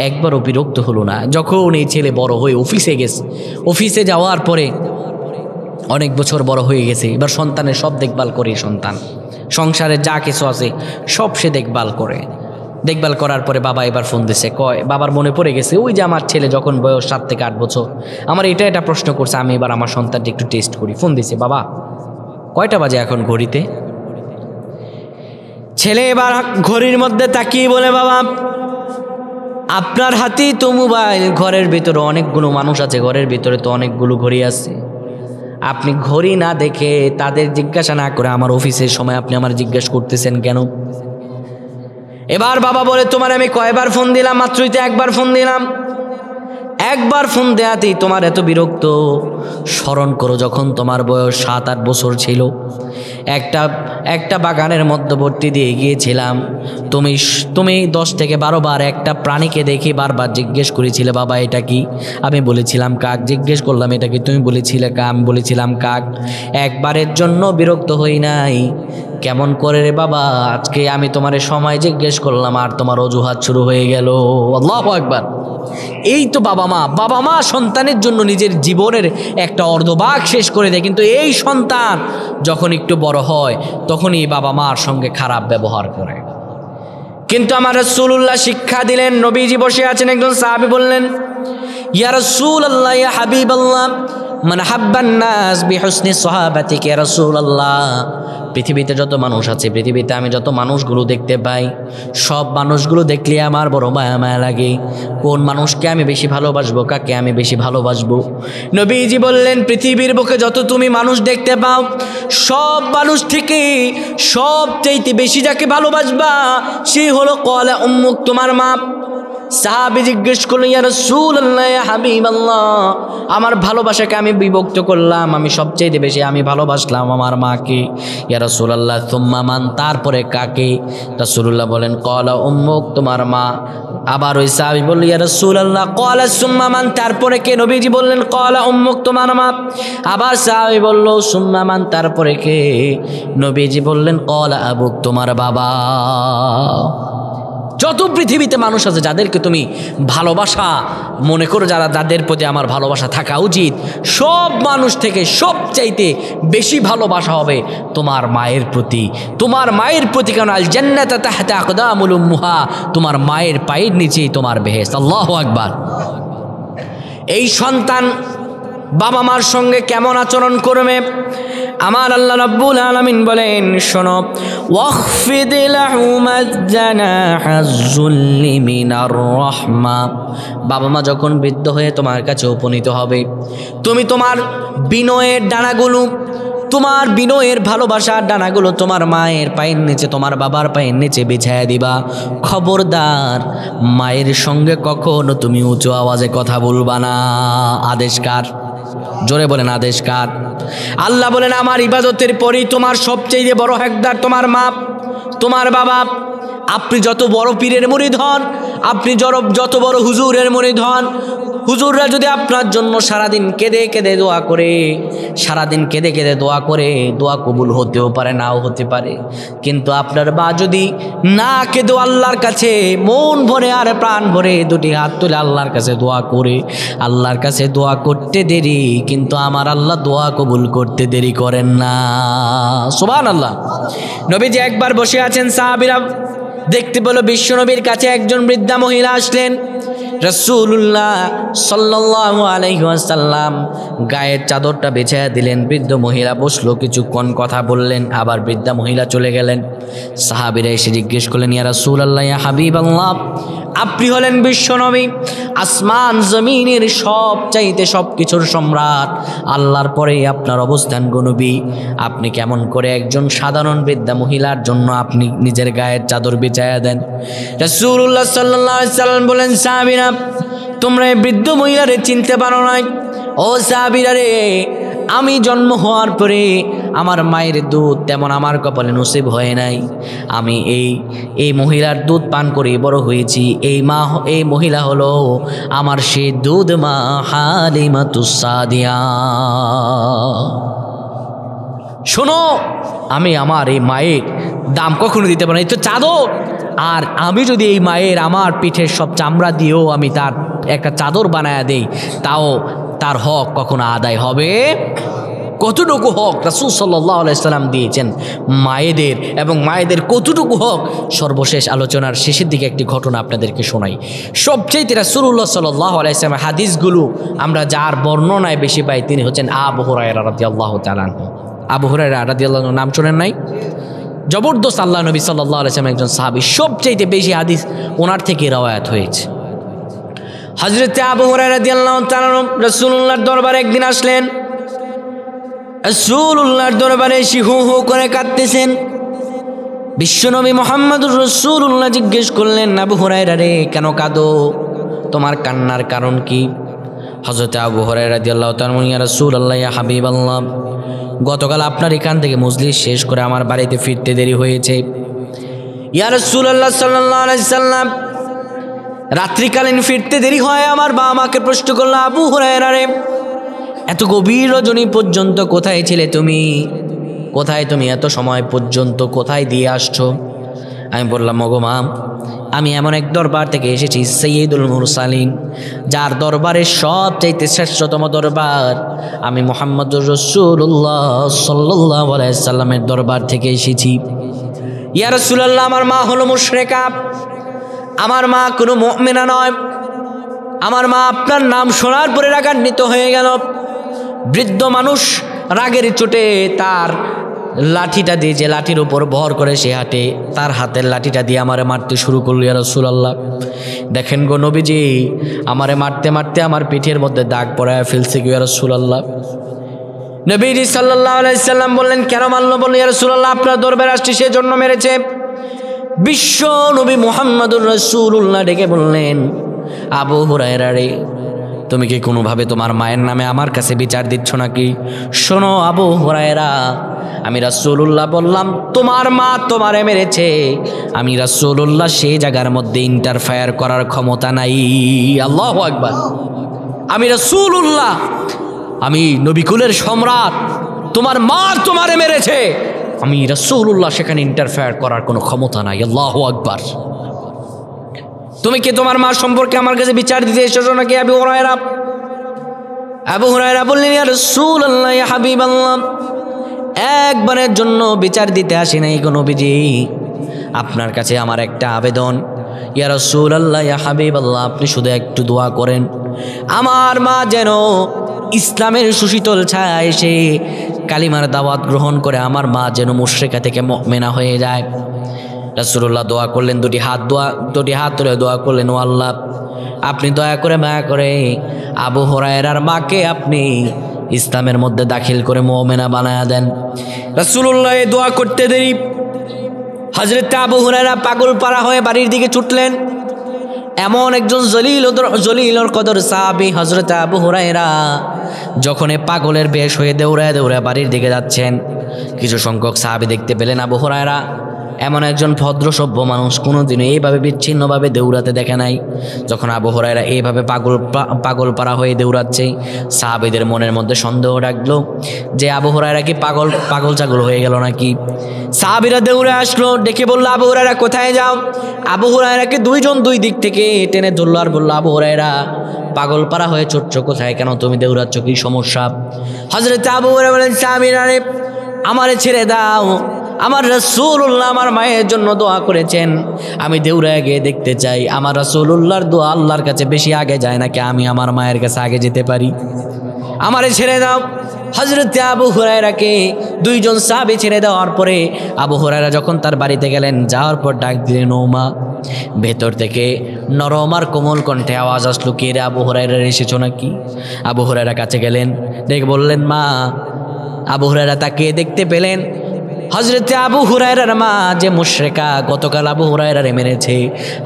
একবারও বিরক্ত হলো না। যখন এই ছেলে বড় হয়ে অফিসে গেছে, অফিসে যাওয়ার পরে অনেক বছর বড় হয়ে গেছে, এবার সন্তানের সব দেখভাল করে। সন্তান সংসারে যা কিছু আছে সব সে দেখভাল করে। দেখভাল করার পরে বাবা এবার ফোন দিছে, কয় বাবার মনে পড়ে গেছে ওই যে আমার ছেলে যখন বয়স 7 থেকে 8 বছর আমার এটা প্রশ্ন করছে, আমি এবার আমার সন্তানটা একটু টেস্ট করি। ফোন দিছে, বাবা কয়টা বাজে এখন ঘড়িতে? ছেলে এবার ঘড়ির মধ্যে তাকিয়ে বলে, বাবা আপনার হাতেই তো মোবাইল, ঘরের ভিতরে অনেকগুলো মানুষ আছে, ঘরের ভিতরে তো অনেকগুলো ঘড়ি আছে, আপনি ঘড়ি না দেখে তাদের জিজ্ঞাসা না করে আমার অফিসের সময় আপনি আমার জিজ্ঞাসা করতেছেন কেন? এবার বাবা বলে, তোমার আমি কয়বার ফোন দিলাম? মাত্রই তো একবার ফোন দিলাম। একবার ফোন দেয়াতেই তোমার এত বিরক্ত? স্মরণ করো যখন তোমার বয়স 7-8 বছর ছিল, একটা বাগানের মধ্যবর্তী দিয়ে গিয়েছিলাম, তুমি 10 থেকে 12 বার একটা প্রাণীকে দেখে বারবার জিজ্ঞেস করেছিলে বাবা এটা কি? আমি বলেছিলাম কাক। জিজ্ঞেস করলাম এটা কি? তুমি বলেছিলে কাক। আমি বলেছিলাম কাক। একবারের জন্য বিরক্ত হই নাই। কেমন করে রে বাবা, আজকে আমি তোমার সময় জিজ্ঞেস করলাম আর তোমার অজুহাত শুরু হয়ে গেল। আল্লাহু আকবার। এই তো বাবা মা সন্তানের জন্য নিজের জীবনের একটা অর্ধভাগ শেষ করে দেয়, কিন্তু এই সন্তান যখন একটু বড় হয় তখনই বাবা মার সঙ্গে খারাপ ব্যবহার করে। কিন্তু আমার রাসূলুল্লাহ শিক্ষা দিলেন। নবীজি বসে আছেন, একজন সাহাবী বললেন, ইয়া রাসূলুল্লাহ ইয়া হাবিবাল্লাহ মান হাব্বান নাস বিহুসনি সাহাবাতিক। ইয়া রাসূলুল্লাহ পৃথিবীতে যত মানুষ আছে, পৃথিবীতে আমি যত মানুষগুলো দেখতে পাই, সব মানুষগুলো দেখলে আমার বড় মায়া লাগে। কোন মানুষকে আমি বেশি ভালোবাসবো, কাকে আমি বেশি ভালোবাসবো? নবীজি বললেন, পৃথিবীর বুকে যত তুমি মানুষ দেখতে পাও, সব মানুষ থেকে সবচাইতে বেশি যাকে ভালোবাসবা সে হলো ক্বালা উম্মুক, তোমার মা। সাহাবী জিজ্ঞেস করলো, ইয়া রাসূলুল্লাহ ইয়া হাবিবাল্লাহ আমার ভালোবাসাকে আমি বিভক্ত করলাম, আমি সবচেয়ে বেশি আমি ভালোবাসলাম আমার মাকে। ইয়া রাসূলুল্লাহ সুম্মা মান, তারপরে কাকে? রাসূলুল্লাহ বলেন ক্বালা উম্মুক, তোমার মা। আবার ওই সাহাবী বলল, ইয়া রাসূলুল্লাহ ক্বালা সুম্মা মান, তারপরে কে? নবীজি বললেন ক্বালা উম্মুক, তোমার মা। আবার সাহাবী বলল সুম্মা মান, তারপরে কে? নবীজি বললেন ক্বালা আবুক, তোমার বাবা। যত পৃথিবীতে মানুষ আছে যাদেরকে তুমি ভালোবাসা মনে করো, যাদের প্রতি আমার ভালোবাসা থাকা উচিত, সব মানুষ থেকে সবচাইতে বেশি ভালোবাসা হবে তোমার মায়ের প্রতি। তোমার মায়ের প্রতি, কারণ আল জান্নাতু তাহতা আকদামুল উম্মাহা, তোমার মায়ের পায়ের নিচেই তোমার বেহেশত। আল্লাহু আকবার। এই সন্তান বাবা মার সঙ্গে কেমন আচরণ করবে? আমার আল্লাহ রাব্বুল আলামিন বলেন, শোনো, ওয়াখফিদ লাহুমা জানাহাজ-যুল্লি মিনার রাহমা। বাবা মা যখন বৃদ্ধ হয়ে তোমার কাছে উপনীত হবে, তুমি তোমার বিনয়ের ডানাগুলো, তোমার বিনয়ের ভালোবাসার ডানাগুলো তোমার মায়ের পায়ের নিচে, তোমার বাবার পায়ের নিচে বিছায়া দিবা। খবরদার মায়ের সঙ্গে কখনো তুমি উঁচু আওয়াজে কথা বলবা না। আদেশ কার? জোরে বলেন, আদেশ কার? আল্লাহ বলেন, আমার ইবাদতের পরেই তোমার সবচেয়ে বড় হকদার তোমার মা, তোমার বাবা। আপনি যত বড় পীরের মুরিদ হন, আপনি যত বড় হুজুরের মুরিদ হন, হুজুররা যদি আপনার জন্য সারাদিন কেঁদে কেঁদে দোয়া করে, সারাদিন কেঁদে কেঁদে দোয়া করে, দোয়া কবুল হতেও পারে, নাও হতে পারে। কিন্তু আপনার মা যদি না কেঁদে আল্লাহর কাছে মন ভরে আর প্রাণ ভরে দুটি হাত তুলে আল্লাহর কাছে দোয়া করে, আল্লাহর কাছে দোয়া করতে দেরি, কিন্তু আমার আল্লাহ দোয়া কবুল করতে দেরি করেন না। সুবহানাল্লাহ। নবীজি একবার বসে আছেন, সাহাবীরা দেখতে পেল বিশ্ব নবীর কাছে একজন বৃদ্ধা মহিলা আসলেন। রাসূলুল্লাহ সাল্লাল্লাহু আলাইহি ওয়াসাল্লাম গায়ের চাদরটা বিছিয়ে দিলেন। বৃদ্ধ মহিলা বসলো, কিছুক্ষণ কথা বললেন, আবার বৃদ্ধা মহিলা চলে গেলেন। সাহাবীরা এসে জিজ্ঞেস করলেন, ইয়া রাসূলুল্লাহ ইয়া হাবিবাল্লাহ, আপনি হলেন বিশ্ব নবী, আসমান জমিনের সবচাইতে সবকিছুর সম্রাট, আল্লাহর পরেই আপনার অবস্থান গো নবী। আপনি কেমন করে একজন সাধারণ বৃদ্ধা মহিলার জন্য আপনি নিজের গায়ের চাদর বিছায়া দেন? রাসূলুল্লাহ সাল্লাল্লাহু আলাইহি ওয়াসাল্লাম বলেন, সাহাবীরা তোমরা এই বৃদ্ধ মহিলারে চিনতে পারো নাই? ও সাহাবীরা রে, আমি জন্ম হওয়ার পরে আমার মায়ের দুধ তেমন আমার কপালে নসিব হয় নাই। আমি এই মহিলার দুধ পান করে বড় হয়েছি। এই মহিলা হলো আমার সেই দুধ মা হালিমাতুস সাদিয়া। শোনো, আমি আমার এই মায়ের দাম কখনো দিতে পারি না, এই তো চাদর। আর আমি যদি এই মায়ের আমার পিঠের সব চামড়া দিয়েও আমি তার একটা চাদর বানায়া দেই, তাও তার হক কখনো আদায় হবে। কতটুকু হক রাসূল সাল্লাল্লাহু আলাইহি সাল্লাম দিয়েছেন মায়েদের, এবং মায়েদের কতটুকু হক, সর্বশেষ আলোচনার শেষের দিকে একটি ঘটনা আপনাদেরকে শোনাই। সবচেয়ে রাসূলুল্লাহ সাল্লাল্লাহু আলাইহি সাল্লামের হাদিসগুলো আমরা যার বর্ণনায় বেশি পাই তিনি হচ্ছেন আবু হুরায়রা রাদিয়াল্লাহু তাআলা আনহু। আবু হুরায়রা রাদিয়াল্লাহু আনহু নাম শোনেন নাই? জবরদস্ত আল্লাহ নবী সাল্লাল্লাহু আলাইহি সাল্লাম একজন সাহাবী, সবচেয়ে বেশি হাদিস ওনার থেকে রওয়ায়াত হয়েছে। হযরত আবু হুরায়রা রাদিয়াল্লাহু তাআলা রাসূলুল্লাহর দরবারে একদিন আসলেন। রাসূলুল্লাহর দরবারে এসে হু হু করে কাঁদতেছেন। বিশ্বনবী মুহাম্মদুর রাসূলুল্লাহ জিজ্ঞেস করলেন, আবু হুরায়রা রে, কেন কাঁদো? তোমার কান্নার কারণ কি? হযরত আবু হুরায়রা রাদিয়াল্লাহু তাআলা বললেন, ইয়া রাসূলুল্লাহ, ইয়া হাবিবাল্লাহ, গতকাল আপনার এখান থেকে মজলিস শেষ করে আমার বাড়িতে ফিরতে দেরি হয়েছে। ইয়া রাসূলুল্লাহ সাল্লাল্লাহু আলাইহি সাল্লাম, রাত্রিকালীন ফিরতে দেরি হয়। আমার বাবা মাকে প্রশ্ন করলো, আবু হুরায়রা রে, এত গভীর রজনী পর্যন্ত কোথায় ছিলে তুমি? কোথায় তুমি এত সময় পর্যন্ত কোথায় দিয়ে আসছো? আমি বললাম, ওগো মা, আমি এমন এক দরবার থেকে এসেছি, সাইয়্যিদুল মুরসালিন, যার দরবারের সবচাইতে শ্রেষ্ঠতম দরবার। আমি মুহাম্মদুর রাসূলুল্লাহ সাল্লাল্লাহু আলাইহি সাল্লামের দরবার থেকে এসেছি। ইয়া রাসূলুল্লাহ, আমার মা হলো মুশরিকা, আমার মা কোনো মুমিনা নয়। আমার মা আপনার নাম শোনার পরে রাগান্বিত হয়ে গেল। বৃদ্ধ মানুষ রাগের চোটে তার লাঠিটা দিয়ে, যে লাঠির উপর ভর করে সে হাঁটে, তার হাতের লাঠিটা দিয়ে আমারে মারতে শুরু করল। ইয়া রাসূলুল্লাহ, দেখেন গো নবীজি, আমারে মারতে মারতে আমার পিঠের মধ্যে দাগ পড়ায় ফেলছে। ইয়া রাসূলুল্লাহ, নবীজি সাল্লাল্লাহু আলাইহি সাল্লাম বললেন, কেন মারলো? বললেন, ইয়া রাসূলুল্লাহ, আপনার দরবারে আসছি সেজন্য মেরেছে। বিশ্ব নবী মুহাম্মদুর রাসূলুল্লাহ ডেকে বললেন, আবু হুরায়রা রে, তুমি কি কোনোভাবে তোমার মায়ের নামে আমার কাছে বিচার দিচ্ছ নাকি? শোনো আবু হুরায়রা, আমি রাসূলুল্লাহ বললাম তোমার মা তোমারে মেরেছে, আমি রাসূলুল্লাহ সেই জায়গার মধ্যে ইন্টারফেয়ার করার ক্ষমতা নাই। আল্লাহু আকবার। আমি রাসূলুল্লাহ, আমি নবীকুলের সম্রাট, তোমার মা তোমারে মেরেছে, আমি রাসূলুল্লাহ সেখানে ইন্টারফেয়ার করার কোনো ক্ষমতা নাই। আল্লাহু আকবার। তুমি কি তোমার মা সম্পর্কে আমার কাছে বিচার দিতে এসেছো নাকি? আবু হুরায়রা বললেন, ইয়া রাসূলুল্লাহ, ইয়া হাবিবাল্লাহ, একবারের জন্য বিচার দিতে আসি নাই গো নবীজি, আপনার কাছে আমার একটা আবেদন। ইয়া রাসূলুল্লাহ, ইয়া হাবিবাল্লাহ, আপনি শুধু একটু দোয়া করেন, আমার মা যেন ইসলামের সুশীতল ছায়া এসে কালিমার দাওয়াত গ্রহণ করে আমার মা যেন মুশরিকা থেকে মুমিনা হয়ে যায়। রাসূলুল্লাহ দোয়া করলেন, দুটি হাত তুলে দোয়া করলেন, ও আল্লাহ, আপনি দয়া করে মায়া করে আবু হুরায়রার মাকে আপনি ইসলামের মধ্যে দাখিল করে মুমিনা বানায়া দেন। রাসূলুল্লাহ এই দোয়া করতে দেরি হযরত আবু হুরায়রা পাগল পারা হয়ে বাড়ির দিকে ছুটলেন। এমন একজন জলিলুল কদর সাহাবী হযরত আবু হুরায়রা যখন পাগলের বেশ হয়ে দৌড়ায় দৌড়ায় বাড়ির দিকে যাচ্ছেন, কিছু সংখ্যক সাহাবী দেখতে পেলেন আবু হুরায়রা এমন একজন ভদ্র সভ্য মানুষ কোনোদিনও এইভাবে বিচ্ছিন্নভাবে দৌড়াতে দেখে নাই। যখন আবু হুরায়রা এইভাবে পাগল পারা হয়ে দৌড়াচ্ছে, সাহাবীদের মনের মধ্যে সন্দেহ ডাকলো যে আবু হুরায়রা কি পাগল ছাগল হয়ে গেল নাকি। সাহাবীরা দৌড়ে আসলো, ডেকে বললো, আবু হুরায়রা কোথায় যাও? আবু হুরায়রাকে দুইজন দুই দিক থেকে টেনে ধরলো আর বললো, আবু হুরায়রা পাগল পারা হয়ে ছোট্ট কোথায়, কেন তুমি দৌড়াচ্ছ, কি সমস্যা? হযরত আবু হুরায়রা বলেন, সাহাবীরা রে, আমারে ছেড়ে দাও, আমার রাসূলুল্লাহ আমার মায়ের জন্য দোয়া করেছেন, আমি দৌড়ায় গিয়ে দেখতে চাই আমার রাসূলুল্লাহর দোয়া আল্লাহর কাছে বেশি আগে যায় নাকি আমি আমার মায়ের কাছে আগে যেতে পারি, আমারে ছেড়ে দাও। হযরত আবু হুরায়রাকে দুইজন সাহাবী ছেড়ে দেওয়ার পরে আবু হুরায়রা যখন তার বাড়িতে গেলেন, যাওয়ার পর ডাক দিলেন, ও মা। ভেতর থেকে নরম আর কোমল কণ্ঠে আওয়াজ আসলো, কে রে, আবু হুরায়রা এসেছো নাকি? আবু হুরায়রা কাছে গেলেন, দেখে বললেন, মা। আবু হুরায়রা তাকে দেখতে পেলেন হযরতে আবু হুরায়রার মা যে মুশরিকা, গতকাল আবু হুরায়রারে মেরেছে,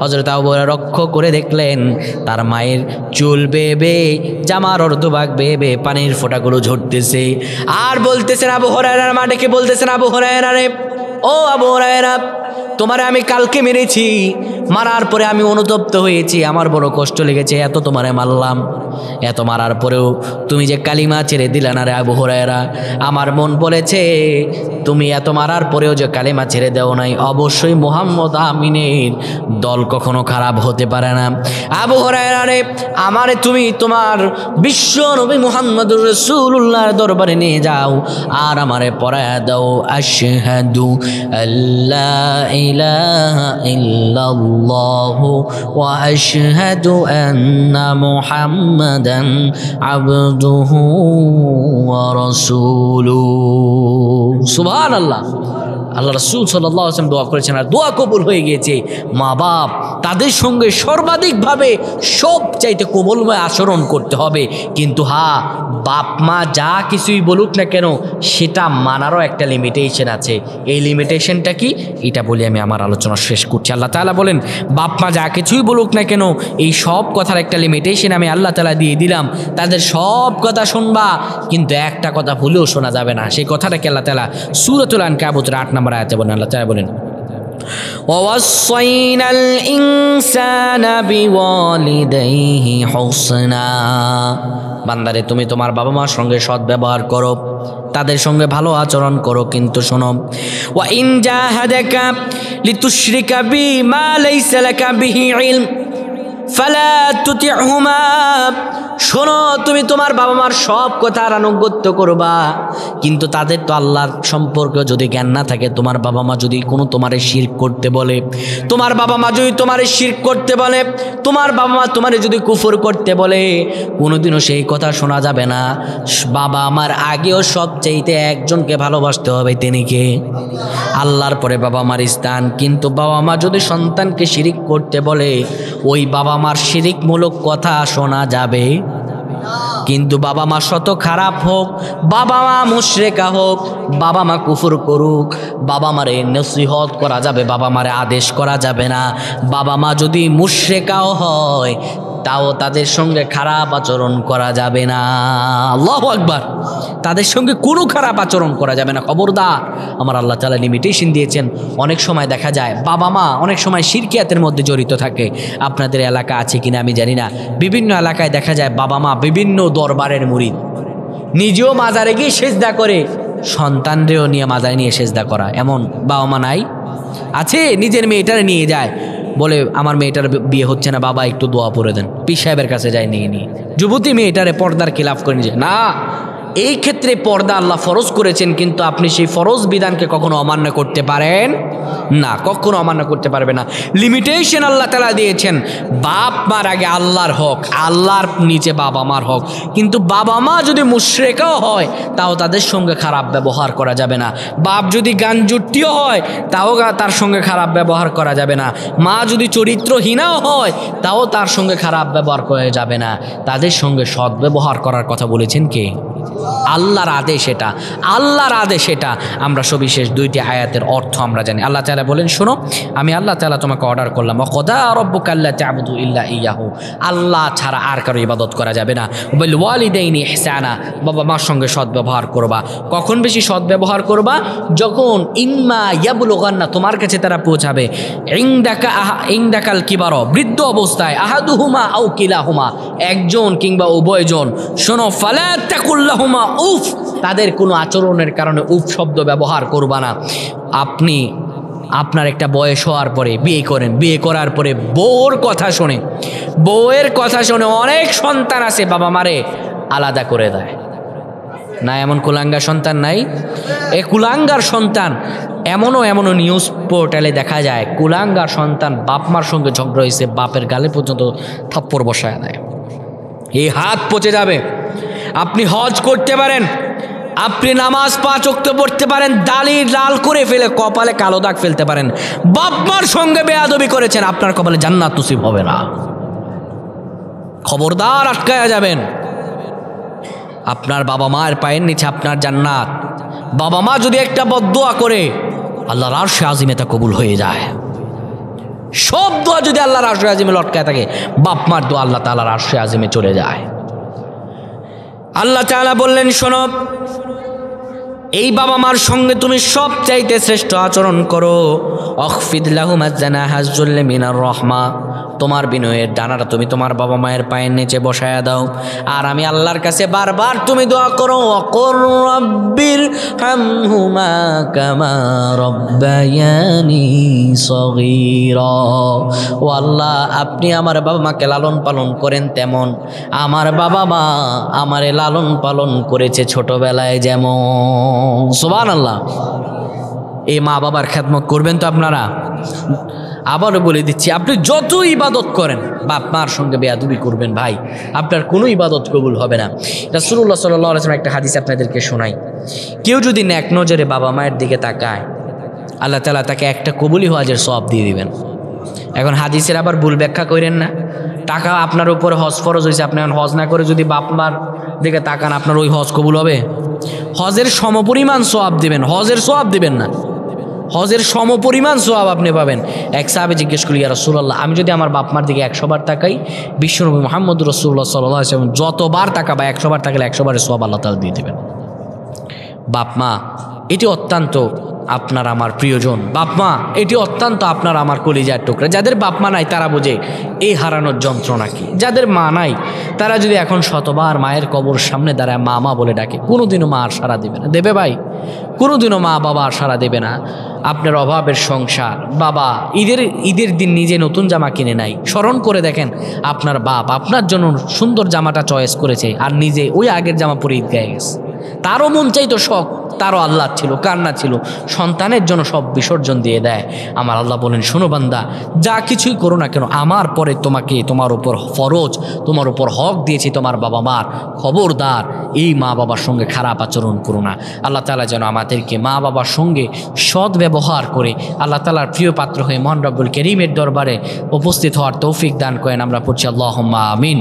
হযরত আবু হুরায়রা লক্ষ্য করে দেখলেন তার মায়ের চুল বেয়ে বেয়ে, জামার অর্ধভাগ বেয়ে বেয়ে পানির ফোঁটাগুলো ঝরতেছে। আর বলতেছেন, আবু হুরায়রার মা ডেকে বলতেছেন, আবু হুরায়রা রে, ও আবু হুরায়রা, তোমারে আমি কালকে মেরেছি, মারার পরে আমি অনুতপ্ত হয়েছি, আমার বড় কষ্ট লেগেছে, এত তোমারে মারলাম, এত মারার পরেও তুমি যে কালিমা ছেড়ে দিলে না রে আবু হুরায়রা, আমার মন বলেছে তুমি এত মারার পরেও যে কালিমা ছেড়ে দেও নাই, অবশ্যই মুহাম্মদ আমিনের দল কখনো খারাপ হতে পারে না। আবু হুরায়রা রে, আমারে তুমি তোমার বিশ্ব নবী মুহাম্মদুর রাসূলুল্লাহর দরবারে নিয়ে যাও আর আমারে পড়ায়া দাও, আশহাদু আল্লা ইলাহা ইল্লাল্লাহু ওয়া আশহাদু আন্না মুহাম্মাদান আবদুহু ওয়া রাসূলুহু। সুবহানাল্লাহ। আল্লাহ রাসূল সাল্লাল্লাহু আলাইহি ওয়াসাল্লাম দোয়া করেছেন আর দোয়া কবুল হয়ে গিয়েছে। মা বাপ তাদের সঙ্গে সর্বাধিকভাবে সবচাইতে কোমলময় আচরণ করতে হবে, কিন্তু হ্যাঁ, বাপ মা যা কিছুই বলুক না কেন সেটা মানারও একটা লিমিটেশন আছে। এই লিমিটেশনটা কি, এটা বলে আমি আমার আলোচনা শেষ করছি। আল্লাহ তাআলা বলেন, বাপ মা যা কিছুই বলুক না কেন এই সব কথার একটা লিমিটেশন আমি আল্লাহ তাআলা দিয়ে দিলাম। তাদের সব কথা শুনবা, কিন্তু একটা কথা ভুলেও শোনা যাবে না। সেই কথাটাকে আল্লাহ তাআলা সূরাতুল আনকাবুতের 8 নম্বর আয়াতে বলেন। আল্লাহ তাআলা বলেন, وَوَصَّيْنَا الْإِنسَانَ بِوَالِدَيْهِ حُسْنًا। বান্দারে, তুমি তোমার বাবা মার সঙ্গে সৎ ব্যবহার করো, তাদের সঙ্গে ভালো আচরণ করো, কিন্তু শোনো, وَإِنْ جَاهَدَكَ لِتُشْرِكَ بِي مَا لَيْسَ لَكَ بِهِ عِلْمٌ فَلَا تُطِعْهُمَا। শোনো, তুমি তোমার বাবা মার সব কথার আনুগত্য করবা, কিন্তু তাদের তো আল্লাহর সম্পর্কে যদি জ্ঞান না থাকে, তোমার বাবা মা যদি কোনো তোমারে শিরক করতে বলে, তোমার বাবা মা যদি তোমারে শিরক করতে বলে, তোমার বাবা মা তোমারে যদি কুফর করতে বলে, কোনোদিনও সেই কথা শোনা যাবে না। বাবা আমার আগেও সবচাইতে একজনকে ভালোবাসতে হবে, তিনি কে? আল্লাহর পরে বাবা মার স্থান। কিন্তু বাবা মা যদি সন্তানকে শিরক করতে বলে, ওই বাবা মার শিরকমূলক কথা শোনা যাবে। কিন্তু বাবা মা শত খারাপ হোক, বাবা মা মুশরিকা হোক, বাবা মা কুফর করুক, বাবা মারে নসিহত করা যাবে, বাবা মারে আদেশ করা যাবে না। বাবা মা যদি মুশরিকাও হয় তাও তাদের সঙ্গে খারাপ আচরণ করা যাবে না। আল্লাহু আকবার। তাদের সঙ্গে কোনো খারাপ আচরণ করা যাবে না, খবরদার। আমার আল্লাহ তাআলা লিমিটেশন দিয়েছেন। অনেক সময় দেখা যায় বাবা মা অনেক সময় শিরকিয়াতের মধ্যে জড়িত থাকে। আপনাদের এলাকা আছে কিনা আমি জানি না, বিভিন্ন এলাকায় দেখা যায় বাবা মা বিভিন্ন দরবারের মুরিদ, নিজেও মাজারে গিয়ে সেজদা করে, সন্তানরেও নিয়ে মাজারে নিয়ে সেজদা করা, এমন বাবা মা নাই? আছে। নিজের মেয়েটারে নিয়ে যায়, বলে আমার মেয়েটার বিয়ে হচ্ছে না, বাবা একটু দোয়া পড়ে দেন, পীর সাহেবের কাছে যায় নিয়ে নিয়ে। যুবতী মেয়েটারে পর্দার খিলাফ করে নিয়ে যায় না। এই ক্ষেত্রে পর্দা আল্লাহ ফরজ করেছেন, কিন্তু আপনি সেই ফরজ বিধানকে কখনো অমান্য করতে পারেন না, কখনো অমান্য করতে পারবে না। লিমিটেশন আল্লাহ তাআলা দিয়েছেন। বাপ মার আগে আল্লাহর হক, আল্লাহর নিচে বাবা মার হক। কিন্তু বাবা মা যদি মুশরিকাও হয় তাও তাদের সঙ্গে খারাপ ব্যবহার করা যাবে না। বাপ যদি গানজুটিও হয় তাও তার সঙ্গে খারাপ ব্যবহার করা যাবে না। মা যদি চরিত্রহীনাও হয় তাও তার সঙ্গে খারাপ ব্যবহার করা যাবে না। তাদের সঙ্গে সৎ ব্যবহার করার কথা বলেছেন কে? আল্লাহর আদেশ এটা, আল্লাহর আদেশ এটা। আমরা সবিশেষ দুইটি আয়াতের অর্থ আমরা জানি। আল্লাহ তাআলা বলেন, শোনো, আমি আল্লাহ তাআলা তোমাকে অর্ডার করলাম, ওয়াকাদা রাব্বুকা আল্লা তা'বুদু ইল্লা ইয়াহু, আল্লাহ ছাড়া আর কারো ইবাদত করা যাবে না। বিল ওয়ালিদাইনি ইহসানা, বাবা মার সঙ্গে সৎ ব্যবহার করবা। কখন বেশি সৎ ব্যবহার করবা? যখন ইম্মা ইয়াবলুগান্না, তোমার কাছে তারা পৌঁছাবে, ইনদাকাল কিবারো, বৃদ্ধ অবস্থায়, আহাদুহুমা আও কিলাহুমা, একজন কিংবা উভয়জন। শোনো, ফালা তাকুল্লাহুমা উফ, তাদের কোনো আচরণের কারণে উফ শব্দ ব্যবহার করবা না। আপনি আপনার একটা বয়স হওয়ার পরে বিয়ে করেন, বিয়ে করার পরে বউর কথা শোনে, বউয়ের কথা শোনে অনেক সন্তান আছে বাবা মারে আলাদা করে দেয় না? এমন কুলাঙ্গার সন্তান নাই? এই কুলাঙ্গার সন্তান এমনও নিউজ পোর্টালে দেখা যায়, কুলাঙ্গার সন্তান বাপ মার সঙ্গে ঝগড়া হয়েছে, বাপের গালে পর্যন্ত থাপ্পড় বসায় দেয়। এই হাত পচে যাবে। আপনি হজ করতে পারেন, আপনি নামাজ 5 ওয়াক্ত পড়তে পারেন, দাড়ি লাল করে ফেলে কপালে কালো দাগ ফেলতে পারেন, বাপ মার সঙ্গে বেয়াদবি করেছেন, আপনার কপালে জান্নাত নসিব হবে না। খবরদার, আটকায়া যাবেন। আপনার বাবা মায়ের পায়ের নিচে আপনার জান্নাত। বাবা মা যদি একটা বদদুয়া করে আল্লাহর আরশে আজিমে তা কবুল হয়ে যায়। সব দোয়া যদি আল্লাহর আরশে আজিমে লটকায় থাকে, বাপ মার দোয়া আল্লাহ তাআলার আরশে আজিমে চলে যায়। আল্লাহ তাআলা বললেন, শোনো, এই বাবা মার সঙ্গে তুমি সব চাইতে শ্রেষ্ঠ আচরণ করো। অখফিদ লাহুমা জানাহাজ যুল্লি মিনার রহমা, তোমার বিনয়ের ডানাটা তুমি তোমার বাবা মায়ের পায়ের নিচে বসায়া দাও। আর আমি আল্লাহর কাছে বারবার তুমি দোয়া করো, অকুর রব্বির হামহুমা কামা রব্বায়ানি সগীরা। ও আল্লাহ, আপনি আমার বাবা মাকে লালন পালন করেন তেমন আমার বাবা মা আমারে লালন পালন করেছে ছোটবেলায় যেমন। সুবহানাল্লাহ। এই মা বাবার খেদমত করবেন তো আপনারা। আবারও বলে দিচ্ছি, আপনি যত ইবাদত করেন বাপ মার সঙ্গে বেয়াদবি করবেন ভাই, আপনার কোনো ইবাদত কবুল হবে না। রাসূলুল্লাহ সাল্লাল্লাহু আলাইহি ওয়াসাল্লাম একটা হাদিস আপনাদেরকে শোনাই। কেউ যদি নেক নজরে বাবা মায়ের দিকে তাকায়, আল্লাহ তাআলা তাকে একটা কবুলি হজের সওয়াব দিয়ে দিবেন। এখন হাদিসের আবার ভুল ব্যাখ্যা করেন না। টাকা আপনার উপরে হজ ফরজ হয়েছে, আপনি এখন হজ না করে যদি বাপ মার দিকে তাকান, আপনার ওই হজ কবুল হবে? হজের সমপরিমাণ সওয়াব দিবেন, হজের সওয়াব দিবেন না, হজের সমপরিমাণ সওয়াব আপনি পাবেন। এক সাহাবী জিজ্ঞেস করি, ইয়া রাসূলুল্লাহ, আমি যদি আমার বাপ মার দিকে 100 বার তাকাই, বিশ্বনবী মুহাম্মদ রাসূলুল্লাহ সাল্লাল্লাহু আলাইহি ওয়াসাল্লাম যতবার তাকাবা 100 বার তাকালে 100 বারের সওয়াব আল্লাহ তাআলা দিয়ে দেবেন। বাপ মা এটি অত্যন্ত আপনার আমার প্রিয়জন। বাপ মা এটি অত্যন্ত আপনার আমার কলিজার টুকরা। যাদের বাপ মা নাই তারা বোঝে এই হারানোর যন্ত্রণা কি। যাদের মা নাই তারা যদি এখন শতবার মায়ের কবর সামনে দাঁড়ায় মা মা বলে ডাকে, কোনোদিনও মা আর সাড়া দেবে না। দেবে ভাই? কোনোদিনও মা বাবা আর সাড়া দেবে না। আপনার অভাবের সংসার, বাবা ঈদের দিন নিজে নতুন জামা কিনে নাই, স্মরণ করে দেখেন আপনার বাপ আপনার জন্য সুন্দর জামাটা চয়েস করেছে আর নিজে ওই আগের জামা পরে ঈদ গায়ে গেছে। তারও মন চাইতো শখ, তারও আল্লাহ ছিল, কান্না ছিল, সন্তানের জন্য সব বিসর্জন দিয়ে দেয়। আমার আল্লাহ বলেন, শোনো বান্দা, যা কিছুই করো না কেন, আমার পরে তোমাকে তোমার উপর ফরজ, তোমার উপর হক দিয়েছি তোমার বাবা মার। খবরদার এই মা বাবার সঙ্গে খারাপ আচরণ করো না। আল্লাহ তাআলা যেন আমাদেরকে মা বাবার সঙ্গে সৎ ব্যবহার করে আল্লাহ তাআলার প্রিয় পাত্র হয়ে মহান রব্বুল কারীমের দরবারে উপস্থিত হওয়ার তৌফিক দান করেন। আমরা পড়ছি আল্লাহুম্মা আমিন।